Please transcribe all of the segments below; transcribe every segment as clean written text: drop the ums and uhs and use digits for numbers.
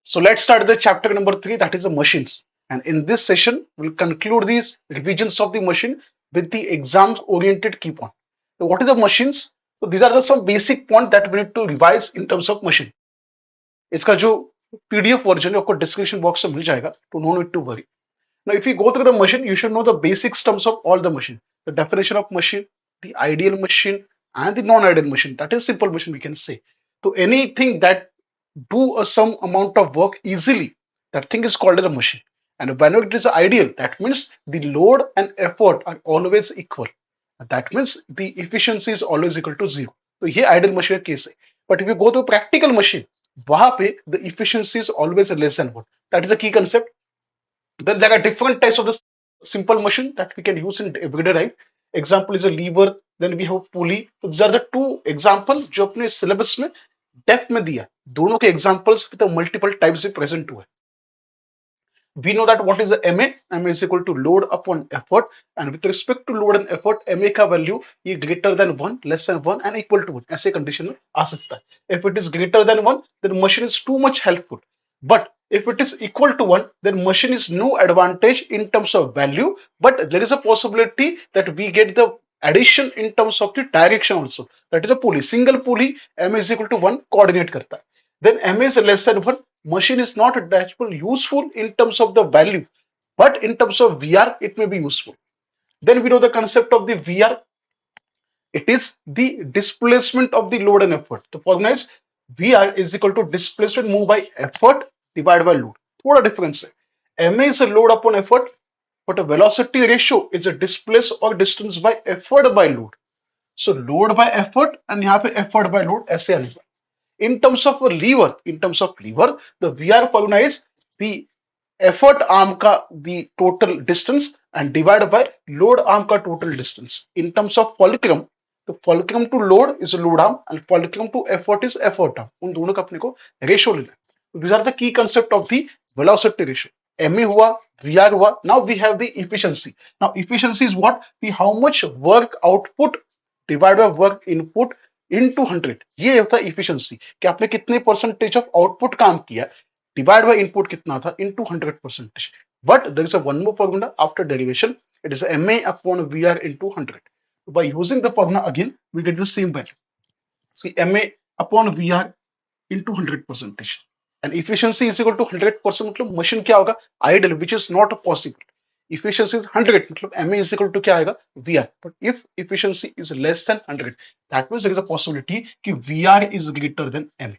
So let's start the chapter number 3, that is the machines. And in this session, we'll conclude these revisions of the machine with the exams oriented key point. So what is the machines? So these are the some basic point that we need to revise in terms of machine. इसका जो PDF version है आपको description box में मिल जाएगा. To no need to worry. Now, if you go through the machine, you should know the basic terms of all the machine. The definition of machine, the ideal machine, and the non-ideal machine. That is simple machine we can say. So anything that do some amount of work easily, that thing is called as a machine. And whenever it is ideal, that means the load and effort are always equal. That means the efficiency is always equal to zero. So here ideal machine case है. But if you go to practical machine, वहां पे the efficiency is always less than one. That is the key concept. Then there are different types of the simple machine that we can use in everyday life. Example is a lever, then we have pulley. So these are the two examples जो अपने syllabus में depth में दिया. दोनों के examples with the multiple types से present हुए. We know that what is the MA? MA is equal to load upon effort, and with respect to load and effort, MA का value ये greater than 1, less than 1 and equal to 1 ऐसे condition में आ सकता है. If it is greater than 1, then machine is too much helpful. But if it is equal to 1, then machine is no advantage in terms of value, but there is a possibility that we get the addition in terms of the direction also. That is a pulley. Single pulley MA is equal to 1 coordinate करता है. Then MA is less than 1, machine is not that useful in terms of the value, but in terms of VR, it may be useful. Then we know the concept of the VR. It is the displacement of the load and effort. The formula is VR is equal to displacement moved by effort divided by load. थोड़ा difference है. MA is a load upon effort, but a velocity ratio is a displace or distance by effort by load. So load by effort and यहाँ पे effort by load ऐसे आने. In terms of lever, the VR formula is the effort arm का the total distance and divided by load arm का total distance. In terms of fulcrum, the fulcrum to load is load arm and fulcrum to effort is effort arm. उन दोनों का अपने को ratio लेना है. These are the key concept of the velocity ratio. MA हुआ, VR हुआ. Now we have the efficiency. Now efficiency is what? The how much work output divided by work input into 100. ये होता है efficiency कि आपने कितने percentage of output काम किया डिवाइड बाय इनपुट कितना था into 100%. But there is a one more formula after derivation. It is MA upon VR into 100. By using the formula again, we get the same value. See MA upon VR into 100%. And efficiency is equal to 100%. मतलब machine क्या होगा? Idle, which is not possible. Efficiency is 100. मतलब MA is equal to क्या आएगा? VR. But if efficiency is less than 100, that means there is a possibility कि VR is greater than MA.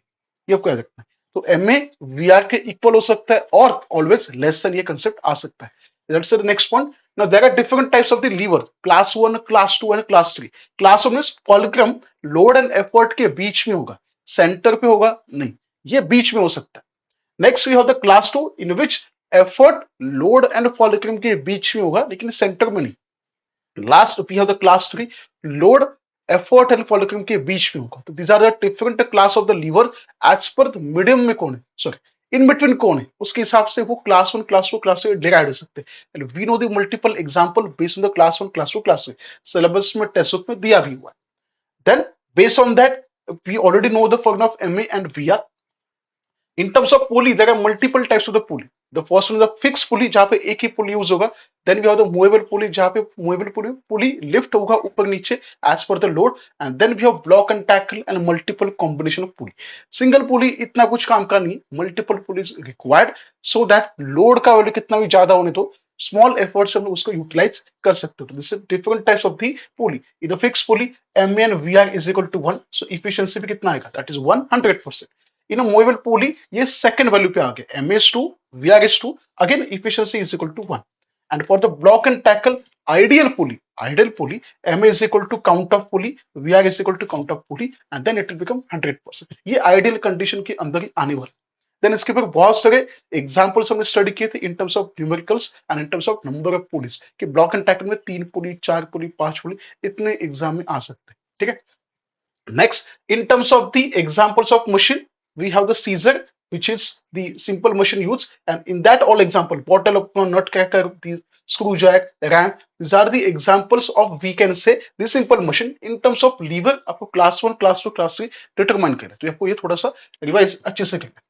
ये आपको याद रखना है. तो MA VR के इक्वल हो सकता है और ऑलवेज लेस देन ये कंसेप्ट आ सकता है. That's the next point. Now there are different types of the lever. Class 1, class 2 and class 3. Class 1 is fulcrum load and effort के बीच में होगा. सेंटर पे होगा नहीं, ये बीच में हो सकता है. Next we have the class 2 in which effort load and fulcrum के बीच में होगा लेकिन सेंटर में नहीं. Last we have the class 3 load effort and fulcrum के बीच में होगा. तो these are the different class of the lever as per medium में कौन है, सॉरी इन बिटवीन कौन है, उसके हिसाब से वो क्लास 1 क्लास 2 क्लास 3 डिवाइड हो सकते हैं. And we know the multiple example based on the class 1 class 2 class 3 syllabus में टेस्ट बुक में दिया भी हुआ है. Then, based on that, we already know the formula of MA and VR. In terms of pulley, there are multiple types of the pulley. The first one is the fixed pulley, जहाँ पे एक ही pulley use होगा. Then we have the movable pulley, जहाँ पे movable pulley lift होगा ऊपर नीचे as per the load. And then we have block and tackle and multiple combination of pulley. Single pulley इतना कुछ काम का नहीं. Multiple pulleys required so that load का value कितना भी ज्यादा होने तो small efforts हम उसको utilize कर सकते हो. This is different types of the pulley. In the fixed pulley, MA and VR is equal to 1. So efficiency भी कितना आएगा? That is 100%. In a movable pulley, ये second value पे आ गया. MA is 2, VR is 2. Again, efficiency is equal to 1. And for the block and tackle, ideal pulley, MA is equal to count of pulley, VR is equal to count of pulley, and then it will become 100%. ये ideal condition के अंदर ही आने वाला. Then इसके ऊपर बहुत सारे examples हमने स्टडी किए थे इन terms of numericals and in terms of number of pulleys कि ब्लॉक एंड टैकल में 3 पुली 4 पुली 5 पुली इतने एग्जाम में आ सकते हैं. ठीक है. Next in terms of the examples of machine we have the scissor which is the simple machine used, and in that all example bottle of nut cracker, the screw jack, ramp, these are the examples of we can say the simple machine. in terms of lever आपको class 1 class 2 class 3 determine करना है, तो आपको ये थोड़ा सा revise अच्छे से करना है.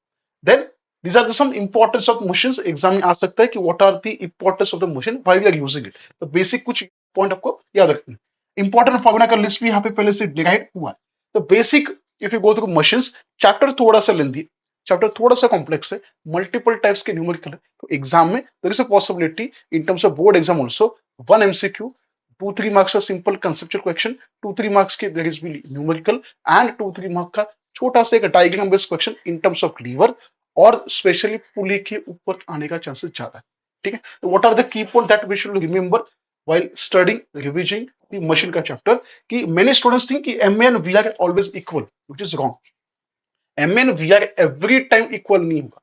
Then These are the some importance of machines exam में आ सकता है कि what are the importance of the machine, why we are using it. तो बेसिक कुछ पॉइंट आपको याद रखना है. इंपॉर्टेंट फॉर्मूला का लिस्ट भी यहाँ पे पहले से डिराइव हुआ है. तो basic if you go through machines, chapter थोड़ा सा लेंदी है, चैप्टर थोड़ा सा कॉम्प्लेक्स है, मल्टीपल टाइप्स के न्यूमेरिकल है. तो एग्जाम में there is a possibility in terms of board exam also, one MCQ, 2-3 marks का सिंपल कंसेप्चुअल क्वेश्चन, 2-3 मार्क्स के there is be numerical, and 2-3 mark का छोटा सा एक diagram based question in terms of lever, और specially pulley के ऊपर आने का चांसेस ज्यादा है. ठीक है. तो what are the key point that we should remember while studying revision the machine का chapter, कि many students think कि MA and VR are always equal, which is wrong. MA and VR every time equal नहीं होगा.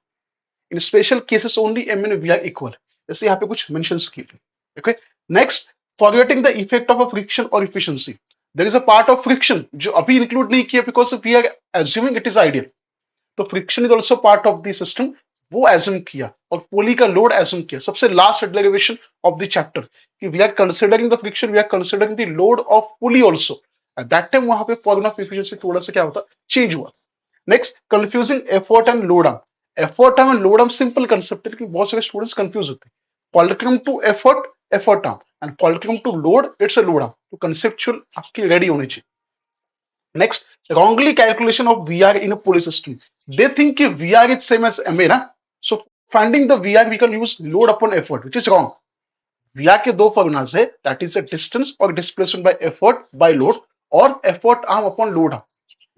In special cases only MA and VR equal. जैसे यहाँ पे कुछ mentions किए. Okay. Next, forgetting the effect of a friction or efficiency. There is a part of friction जो अभी include नहीं किया because we are assuming it is ideal. तो friction is also part of the system, वो assume किया, और pulley का load assume किया. सबसे last derivation of the chapter कि we are considering the friction, we are considering the load of pulley also. At that time वहां पे formula of efficiency थोड़ा सा क्या होता, चेंज हुआ. Next, confusing effort and load arm. Effort arm and load arm simple concept है कि बहुत सारे स्टूडेंट्स कंफ्यूज होते हैं. Fulcrum to effort, effort arm, and fulcrum to load, it's a load arm. तो कंसेप्चुअल आपकी रेडी होनी चाहिए. Next, wrongly calculation of VR in a pulley system. They think कि VR is same as MA ना. So finding the VR we can use load upon effort, which is wrong. VR के दो formulas है, that is a distance और displacement by effort by load, और effort arm upon load arm.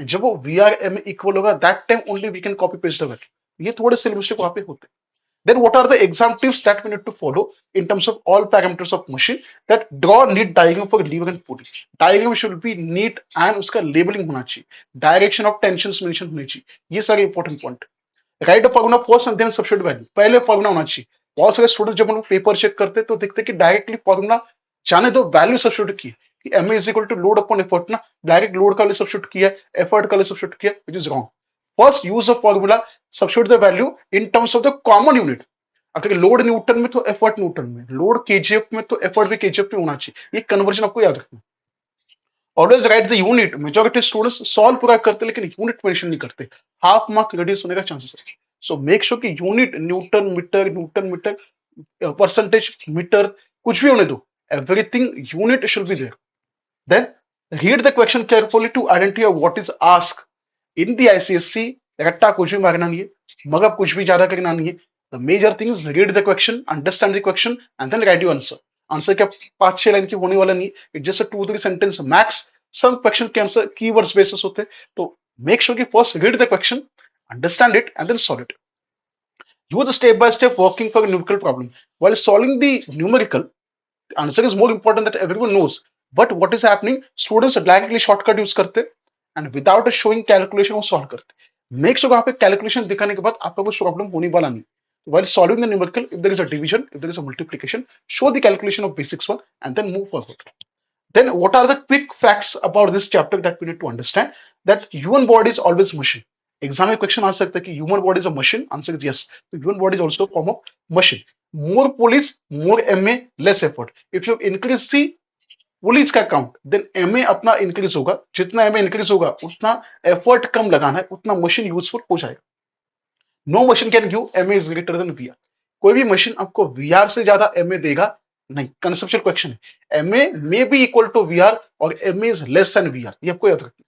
जब वो VR MA equal होगा, that time only we can copy paste the value. ये थोड़े से मिस्टेक वहां पे होते हैं. Then what are the exam tips that we need to follow in terms of all parameters of machine? That draw neat diagram for lever and pulley. Diagram should be neat and उसका labeling होना चाहिए. Direction of tensions mention होनी चाहिए. ये सारे important point. Write the formula first and then substitute value. पहले formula होना चाहिए. बहुत सारे स्टूडेंट जब हम पेपर चेक करते तो देखते कि डायरेक्टली फॉर्मूला जाने दो, वैल्यू सब्स्टिट्यूट की कि MA is equal to load upon effort ना, डायरेक्ट लोड का लिए सब्स्टिट्यूट किया, एफर्ट का लिए सब्स्टिट्यूट किया, which is wrong. First use the formula, substitute the value in terms of the common unit. अगर लोड न्यूटन में तो एफर्ट न्यूटन में, लोड केजीएफ में तो एफर्ट भी केजीएफ में होना चाहिए. ये कन्वर्जन आपको याद रखना. Always right the unit. Majority students solve पूरा करते लेकिन यूनिट मेंशन नहीं करते, हाफ मार्क रिड्यूस होने का चांसेस है. सो मेक श्योर कि unit newton metre percentage metre कुछ भी होने दो, everything unit should be there. Then read the question carefully to identify what is ask. In the ICSC रट्टा कुछ भी मारना नहीं है, मगर कुछ भी ज्यादा करना नहीं है. The major thing is read the question, understand the question, and then write your answer. Answer क्या 5-6 लाइन की होने वाला नहीं, it just 2-3 sentence max. Some question के आंसर कीवर्ड्स बेसिस होते हैं. तो मेक श्योर कि first read the question, understand it, and then solve it. Use the step by step working for a numerical problem. While solving the numerical, the answer is more important that everyone knows. But what is happening? Students directly shortcut use करते हैं and without a showing calculation वो solve करते हैं. Make sure आप calculation दिखाने के बाद आपका कुछ problem होने वाला नहीं. While solving the numerical, if there is a division, if there is a multiplication, show the calculation of basics one and then move forward. Then what are the quick facts about this chapter that we need to understand? That human body is always machine. Exam में question आ सकता है कि human body is a machine, answer is yes. तो human body is also form of machine. More pulleys, more MA, less effort. If you increase the pulleys का count, then MA अपना increase होगा. जितना MA increase होगा उतना effort कम लगाना है, उतना मशीन यूजफुल हो जाएगा. No machine can give MA is greater than VR. कोई भी मशीन आपको वीआर से ज्यादा एमए देगा नहीं. कंसेप्चुअल क्वेश्चन है. MA may be equal to VR और MA is less than VR, ये आपको याद रखना.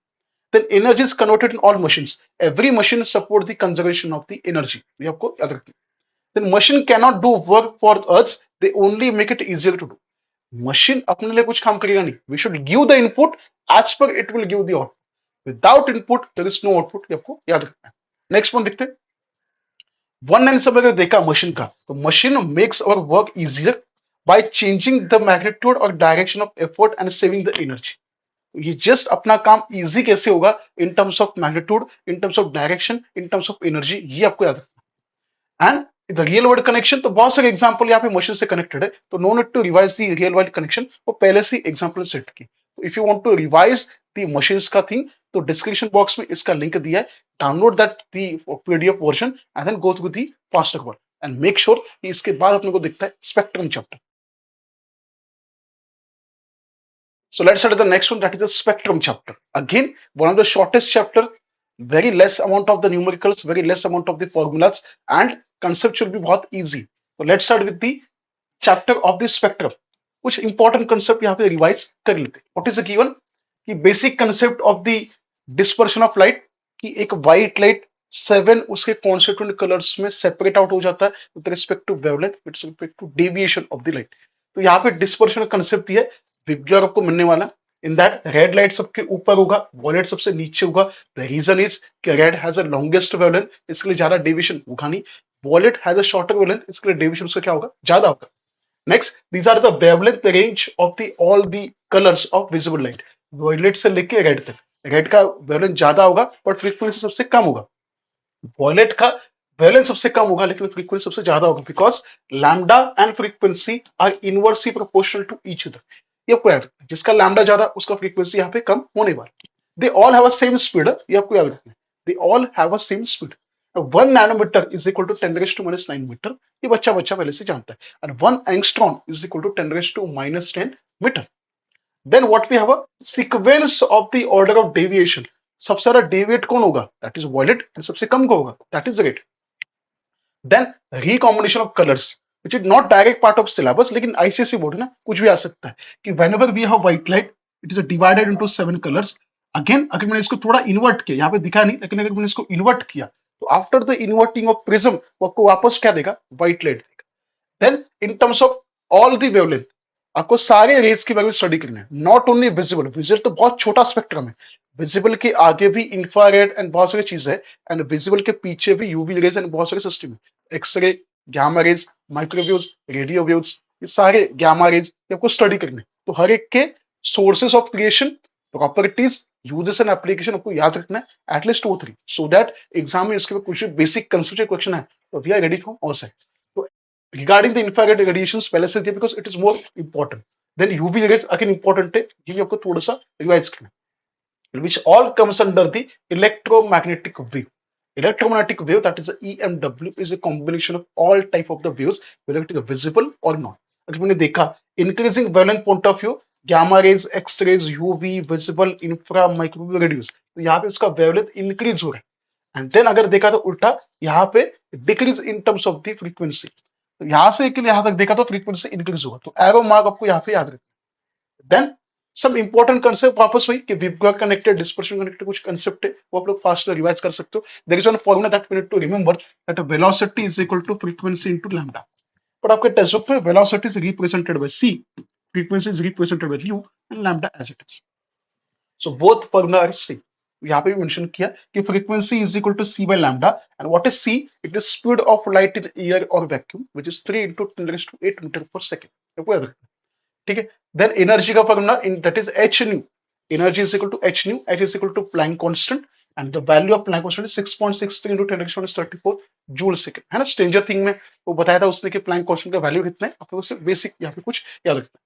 Then energy is converted in all machines. Every machine support the conservation of the energy. ये आपको याद रखना. Then machine cannot do work for us. They only make it easier to do. Machine अपने लिए कुछ काम करेगा नहीं. We should give the input as per it will give the output. Without input there is no output. ये आपको याद रखना है. Next one देखते हैं. वन लाइन सब अगर देखा मशीन का, तो machine makes our work easier by changing the magnitude or direction of effort and saving the energy. ये जस्ट अपना काम इजी कैसे होगा इन terms of magnitude, in terms of direction, in terms of energy, ये आपको याद रखना. And the real world connection, तो बहुत सारे एग्जांपल यहाँ पे मशीन से कनेक्टेड है, तो no need to revise the real world connection, वो पहले से एग्जांपल सेट की. If you want to revise the machines का थिंग, तो डिस्क्रिप्शन बॉक्स में इसका लिंक दिया है. Download that the PDF version and then go through the faster word and make sure कि इसके बाद अपने को दिखता है spectrum chapter. So let's start with the next one, that is the spectrum chapter. Again, one of the shortest chapter, very less amount of the numericals, very less amount of the formulas, and conceptual भी बहुत easy. तो let's start with the chapter of the spectrum. कुछ important concept यहाँ पे revise कर लेते हैं। What is the given कि basic concept of the dispersion of light, कि एक व्हाइट लाइट 7 उसके कॉन्स्टिट्यूएंट कलर्स में सेपरेट आउट हो जाता है with respect to wavelength, with respect to deviation of the light. तो यहाँ पे डिस्पर्शन कंसेप्ट ये विबग्योर आपको मिलने वाला। इन दैट रेड लाइट सबके ऊपर होगा, वॉयलेट सबसे नीचे होगा। द रीजन इज कि red has a longest wavelength, इसके लिए ज्यादा डेविएशन होगा नहीं। Violet has a shorter wavelength, इसके लिए डेविएशन उसका क्या होगा, ज्यादा होगा। Next, these are the wavelength range of the all the colors of visible light। Violet से लेके रेड तक, रेड का वेवलेंथ ज्यादा होगा बट फ्रीक्वेंसी सबसे कम होगा। वॉयलेट का वेवलेंथ सबसे कम होगा लेकिन फ्रीक्वेंसी सबसे ज्यादा होगा, because lambda and frequency are inversely proportional to each other. ये आपको याद रखना है, जिसका लैम्डा ज्यादा उसका फ्रीक्वेंसी यहाँ पे कम होने वाला। They all have a same speed, ये आपको याद रखना है। They all have a same speed. 1 nanometre is equal to 10⁻⁻9 metre, ये बच्चा बच्चा पहले से जानता है। And 1 angstrom is equal to 10⁻⁻10 metre. Then what we have a sequence of the order of deviation. सबसे ज्यादा डेविएट कौन होगा, दैट इज वॉयलेट, एंड सबसे कम कौन होगा, that is red. Then recombination of colours which is not direct part of syllabus, लेकिन ICSE board है ना, कुछ भी आ सकता है कि whenever we have white light it is divided into 7 colours. Again अगर मैंने इसको थोड़ा इन्वर्ट किया, यहाँ पे दिखा नहीं लेकिन अगर मैंने इसको इन्वर्ट किया तो after the inverting of prism वो आपको वापस क्या देगा, व्हाइट लाइट देगा। Then in terms of all the wavelength, आपको सारे रेज के बारे में स्टडी करना है, नॉट ओनली विजिबल। विजिबल तो बहुत छोटा स्पेक्ट्रम है, विजिबल के आगे भी इंफ्रारेड एंड बहुत सारी चीजें है, एंड विजिबल के पीछे भी यूवी रेज एंड बहुत सारे सिस्टम है, X ray, gamma rays, microwaves, radio waves, ये सारे गामा रेज आपको स्टडी करने। तो हर एक के sources of creation, properties, uses and application आपको याद रखना है एटलीस्ट 2-3, सो दैट एग्जाम में इसके ऊपर कुछ बेसिक कंसेप्ट क्वेश्चन है तो we are ready for all side. तो रिगार्डिंग द इंफ्रारेड रेडिएशंस पहले से दिया because it is more important. Then UV rays again important है, ये भी आपको थोड़ा सा रिवाइज करना है, which all comes under the electromagnetic wave। Electromagnetic wave, that is the EMW, is a combination of all type of the waves, whether it is visible or not। अगर मैंने देखा increasing wavelength point of view, gamma rays, x rays, UV, visible, infra, microwave, radius, तो यहाँ पे उसका wavelength increase हो रहा है। एंड देन अगर देखा तो उल्टा यहाँ पे decrease in terms of the frequency, तो यहाँ से यहाँ तक देखा तो फ्रीक्वेंसी इंक्रीज होगा, तो एरो मार्क आपको यहाँ पे याद रखना। देन सम इंपॉर्टेंट कंसेप्ट वापस वही कि विबग्योर कनेक्टेड, डिस्पर्शन कनेक्टेड कुछ कंसेप्ट है वो आप लोग फास्ट रिवाइज कर सकते हो। There is one formula that we need to remember, that velocity is equal to frequency into lambda. पर आपके टेक्स्ट बुक में velocity is represented by c, frequency is represented by u, and lambda as it is. So both formula are same. यहाँ पे भी mention किया कि frequency is equal to c by lambda, and what is c, it is speed of light in air और vacuum which is 3 × 10⁸ metre per second. आपको याद रखना, ठीक है। देन एनर्जी का फॉर्मूला in that is H nu, energy is equal to H nu, H is equal to Planck constant, and the value of Planck constant is 6.63 × 10⁻34 joule second, है ना। Stranger thing में वो बताया था उसने कि प्लैंक कांस्टेंट का वैल्यू कितना है, आपको उससे बेसिक यहाँ पे कुछ याद रखना है।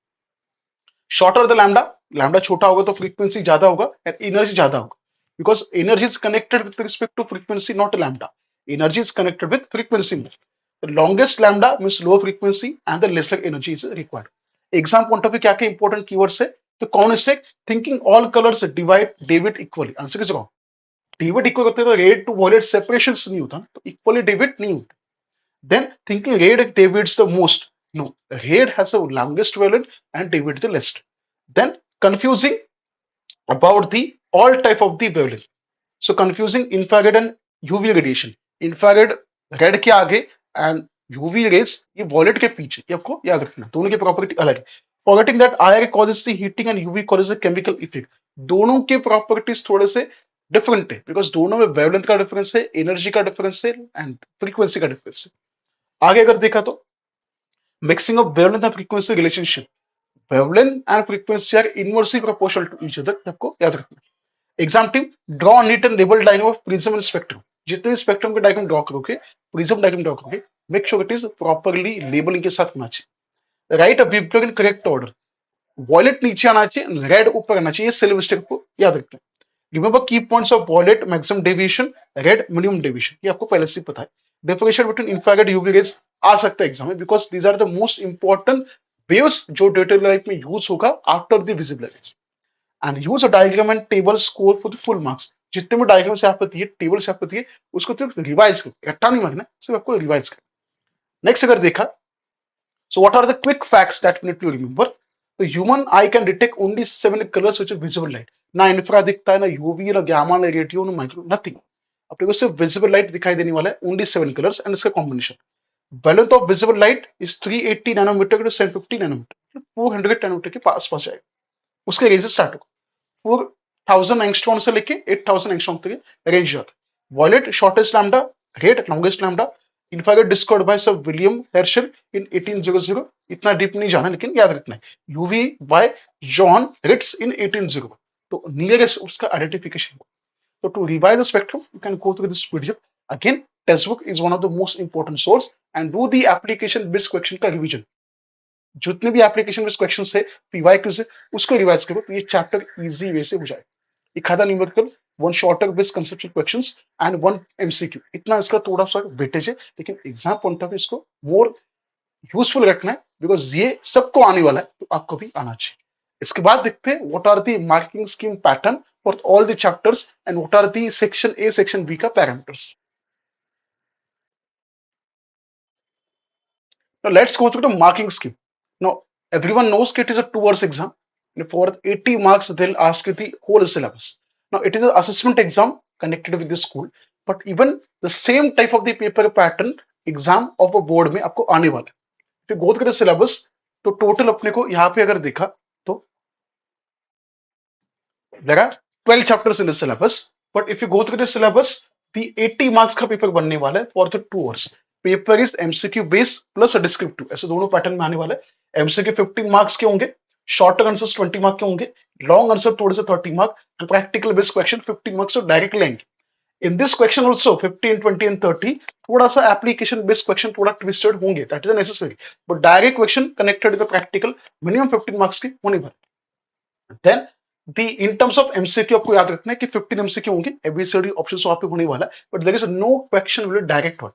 शॉर्टर द लैम्डा, लैम्डा छोटा होगा तो फ्रीक्वेंसी ज्यादा होगा एंड एनर्जी ज्यादा होगा, because energy is connected with respect to frequency, not lambda. Energy is connected with frequency more. The longest lambda means low frequency and the lesser energy is required। Exam point of view क्या क्या important keywords है, तो कौन से, thinking all colours divide David equally, answer किस wrong. David equal करते तो red to violet separation नहीं होता, तो इक्वली डेविड नहीं होता। Then thinking red deviates the most, no, red has the longest violet and deviate the least. Then confusing about the all type of the violet, so confusing infrared and UV radiation. Infrared red के आगे and UV rays ये violet के पीछे, ये आपको याद रखना, दोनों की प्रॉपर्टी अलग है। Forgetting that IR causes the heating and UV causes the chemical effect, दोनों के प्रॉपर्टीज थोड़े से डिफरेंट है, बिकॉज दोनों में वेवलेंथ का डिफरेंस है, एनर्जी का डिफरेंस है, एंड फ्रीक्वेंसी का डिफरेंस है। आगे अगर देखा तो mixing of wavelength and frequency relationship, wavelength and frequency are inversely proportional to each other, आपको याद रखना। Exam team, draw neat and label diagram of prism and spectrum. जितने भी स्पेक्ट्रम के डायग्राम ड्रॉ करोगे, प्रिज्म डायग्राम ड्रॉ करोगे, make sure it is properly labeling के साथ होना चाहिए। Write a VIBGYOR in correct order, violet नीचे आना चाहिए, रेड ऊपर आना चाहिए, सेल मिस्टेक को याद रखना है। रिमेंबर की points of violet, maximum deviation, red minimum deviation, ये आपको पहले से पता है। Differentiate between infrared UV rays आ सकता है एग्जाम में, because these are the most important waves जो डे टू डे लाइफ में यूज होगा after the visible rays. And use a diagram and table score for the full marks। जितने भी diagrams यहाँ पे दिए, टेबल्स यहाँ पे दिए, उसको सिर्फ रिवाइज करो, इकट्ठा नहीं मांगना, सिर्फ आपको रिवाइज करना। नेक्स्ट अगर देखा, so what are the quick facts that we need to remember? The human eye can detect only 7 colors which is visible light. ना इंफ्रा दिखता है, ना यूवी, ना गामा, ना रेडियो, ना माइक्रो, नथिंग। अपने को सिर्फ विजिबल लाइट दिखाई देने वाला है, ओनली 7 कलर्स एंड इसका combination. Wavelength of visible light is 380 nanometre to 750 nanometre, 400 nanometre के पास पास जाएगा। उसके रेंज स्टार्ट होगा 4000 एंगस्ट्रॉन से लेके 8000 एंगस्ट्रॉन तक रेंज जाता है। Violet shortest lambda, red longest lambda, infrared discovered by sir William Herschel in 1800। इतना डीप नहीं जाना, लेकिन याद रखना है, UV by John Ritter in 1801। तो नियरेस्ट उसका identification. So to revise the spectrum, you can go through this video. Again, textbook is one of the most important source and do the application based question का revision. जितने भी application based question है, PYQ से, उसको revise करो तो ये chapter easy way से हो जाए। एक आधा numerical, one shorter based conceptual questions and one MCQ, इतना इसका थोड़ा सा वेटेज है, लेकिन एग्जाम पॉइंट ऑफ इसको मोर यूजफुल रखना है, बिकॉज ये सबको आने वाला है, तो आपको भी आना चाहिए। इसके बाद देखते हैं what are the marking scheme pattern for all the chapters and what are the section A section B का parameters. Now let's go through the marking scheme. Now everyone knows that it is a 2 hours exam. And for 80 marks, they'll ask you the whole syllabus. Now it is an assessment exam connected with the school, but even the same type of the paper pattern exam of a board में आपको आने वाला है। If you go through the syllabus, तो total अपने को यहाँ पे अगर देखा तो there are 12 chapters in the syllabus, but if you go through the syllabus, the 80 marks का पेपर बनने वाला है for the 2 hours. Paper is MCQ base plus descriptive, ऐसे दोनों पैटर्न में आने वाला है। एमसीक्यू 15 मार्क्स के होंगे, शॉर्टर आंसर्स 20 मार्क के होंगे, लॉन्ग आंसर थोड़े से 30 mark and practical based question 15 marks तो डायरेक्ट लेंगे। In this question also 15, 20 and 30 थोड़ा सा एप्लीकेशन बेस्ड क्वेश्चन थोड़ा ट्विस्टेड होंगे, that is necessary, but direct question connected with practical minimum 15 marks के होने वाले। Then the in terms of MCQ आपको याद रखना है कि 15 एमसीक्यू होंगे, एबीसीडी ऑप्शन वहां पे होने वाला है, but there is no question will direct one.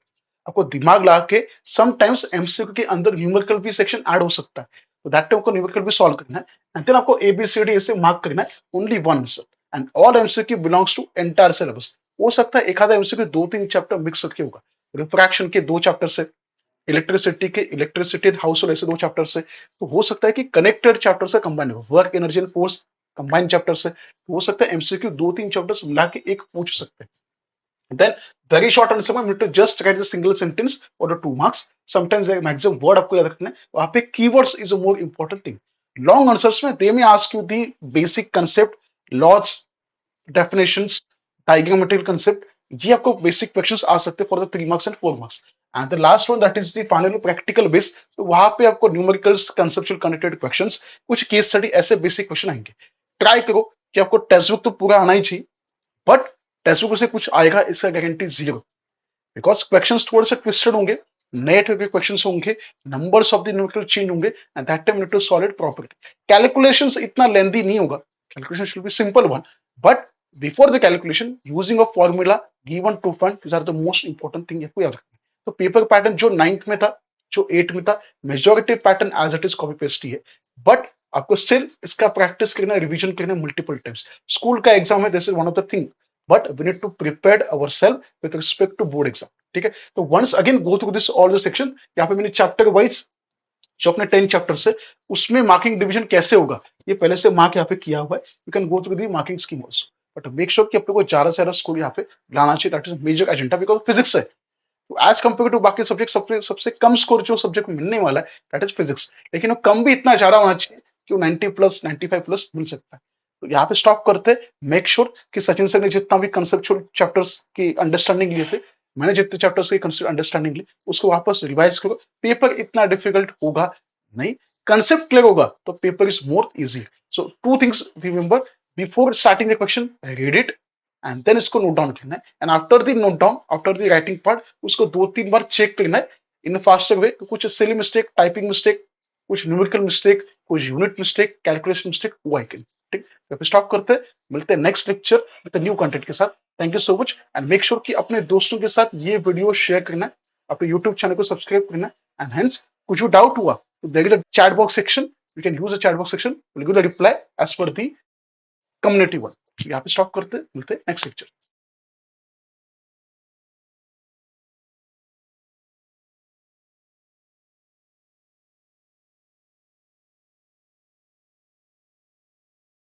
आपको दिमाग लगा के समटाइम्स एमसीक्यू के अंदर न्यूमेरिकल भी सेक्शन ऐड हो सकता है, तो दैट टाइम आपको न्यूमेरिकल भी सॉल्व करना है एंड देन आपको एबीसीडी ऐसे मार्क करना है, only one answer and all MCQ belongs to entire syllabus. हो सकता है एक आधा एमसीक्यू 2-3 चैप्टर मिक्स करके होगा, रिफ्रैक्शन के 2 चैप्टर से, इलेक्ट्रिसिटी के इलेक्ट्रिसिटी एंड हाउस होल्ड ऐसे 2 चैप्टर से, तो हो सकता है कि कनेक्टेड चैप्टर से कंबाइन हो, work energy and force combine chapter से, तो हो सकता है एमसीक्यू 2-3 चैप्टर्स मिला के एक पूछ सकते हैं। Then very short answer में need to just write the single sentence or the 2 marks. Sometimes the maximum word आपको याद रखना है, वहाँ पे keywords is a more important thing. Long answers में they may ask you the basic concept, laws, definitions, diagrammatic concept. ये आपको basic questions आ सकते हैं for the 3 marks and 4 marks. And the last one that is the final practical base, तो वहाँ पे आपको numericals, conceptual connected questions, कुछ case study ऐसे basic question आएंगे। Try करो कि आपको टेक्स्ट बुक तो पूरा आना ही चाहिए, बट टेक्स्ट बुक से कुछ आएगा इसका गारंटी जीरो, बिकॉज क्वेश्चंस थोड़े से ट्विस्टेड होंगे, नए टाइप के क्वेश्चंस होंगे, numbers of the numerical change होंगे and that time need to solve it properly. Calculations इतना लेंथी नहीं होगा, calculation should be simple one, but before the calculation using a formula given to find, this are the most important thing आपको याद रखना है। तो paper pattern जो 9th में था, जो 8th में था, majority pattern as it is copy paste ही है, बट आपको स्टिल इसका प्रैक्टिस करना, रिवीजन करना मल्टीपल टाइम्स। स्कूल का एग्जाम है, this is one of the thing, but we need to prepare ourself with respect to board exam. ठीक है, तो once again go through this all the section. यहाँ पे मैंने चैप्टर वाइज जो अपने 10 चैप्टर्स है उसमें मार्किंग डिवीजन कैसे होगा ये पहले से मार्क यहाँ पे किया हुआ है, you can go through the marking scheme also, but make sure कि अपने को ज्यादा से ज्यादा स्कोर यहाँ पे लाना चाहिए, that is major agenda, because physics है, तो एज कंपेयर टू बाकी सब्जेक्ट सबसे कम स्कोर जो सब्जेक्ट मिलने वाला है दैट इज फिजिक्स, लेकिन वो कम भी इतना ज्यादा होना चाहिए कि वो 90 प्लस 95 प्लस मिल सकता है। तो यहाँ पे स्टॉप करते, मेक श्योर कि सचिन सर ने जितना भी कंसेप्चुअल चैप्टर्स की अंडरस्टैंडिंग लिए थे, मैंने जितने चैप्टर्स की अंडरस्टैंडिंग ली उसको वापस रिवाइज करो। पेपर इतना डिफिकल्ट होगा नहीं, कंसेप्ट क्लियर होगा तो paper is more easy. So 2 things remember, before starting the question read it and then इसको नोट डाउन करना है, and after the note down, after the writing part उसको 2-3 बार चेक करना है इन फास्टर वे, कुछ silly mistake, typing mistake, कुछ numerical mistake, कुछ unit mistake, calculation mistake हुआ है। ठीक, तो स्टॉप करते हैं, मिलते हैं next lecture with new content के साथ। Thank you so much and make sure कि अपने दोस्तों के साथ ये वीडियो शेयर करना है, अपने यूट्यूब चैनल को सब्सक्राइब करना है, एंड हेंस कुछ डाउट हुआ तो there is a chat box section, you can use the chat box section, will give the reply as per the community one. यहाँ पे स्टॉप करते, मिलते हैं नेक्स्ट लेक्चर।